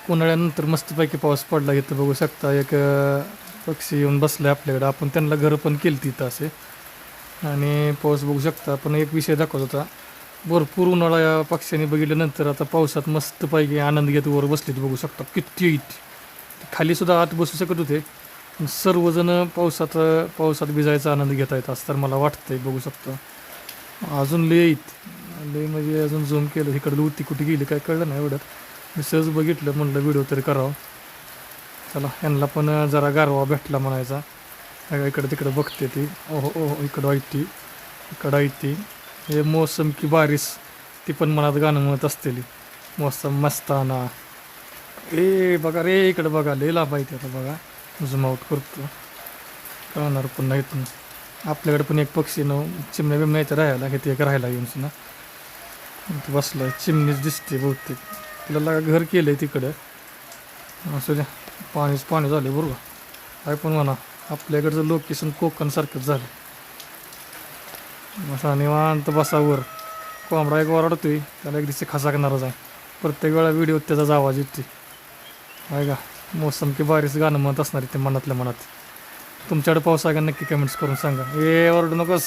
उन्हाळ्यानंतर मस्तपैकी पाऊस पडला. इथं बघू शकता एक पक्षी येऊन बसला आपल्याकडं. आपण त्यांना घरं पण केली तिथं असे. आणि पाऊस बघू शकता. आपण एक विषय दाखवत होता, भरपूर उन्हाळा या पक्ष्यांनी बघितल्यानंतर आता पावसात मस्तपैकी आनंद घेत वर बसलेत. बघू शकता किती आहेत. खालीसुद्धा आत बसू शकत होते, पण सर्वजण पावसात भिजायचा आनंद घेत आहेत असं तर मला वाटतंय. बघू शकता अजून लय आहेत. लय म्हणजे अजून झूम केलं इकडं होती कुठे गेली काय कळलं नाही एवढ्यात. मी सहज बघितलं, म्हणलं व्हिडिओ तरी करावं. चला यांना पण जरा गारवा भेटला म्हणायचा. इकडं तिकडं बघते ती. ओहो ओहो इकडं आहे ती, इकडं आहे ती. हे मौसम की बारिश, ती पण मनात गाणं म्हणत असतेली. मौसम मस्ताना. ए बघा रे इकडं बघा, लय लाभ आहे आता बघा. झूम आउट करतो, कळणार पुन्हा इथून. आपल्याकडे पण एक पक्षी न चिमण्या बिमण्या इथं राहायला, हे ते एक राहायला येऊन सुद्धा इथं बसलाय. चिमणीच दिसते बहुतेक. तिला घर केलं आहे तिकडं. असं द्या, पाणीच पाणी झाले बरोबर. काय पण म्हणा, आपल्याकडचं लोकेशन कोकणसारखंच झालं. असा निवांत बसावर. कोंबडा एक ओरडतोय, त्याला एक दिवशी खसाकणारच आहे. प्रत्येक वेळा व्हिडिओत त्याचाच आवाज येतोय. आहे का, मौसम की बारिश गाणं म्हणत असणार ते मनातल्या मनात. तुमच्याकडे पाऊस आहे का नक्की कमेंट्स करून सांगा. ए ओरडू नकोस.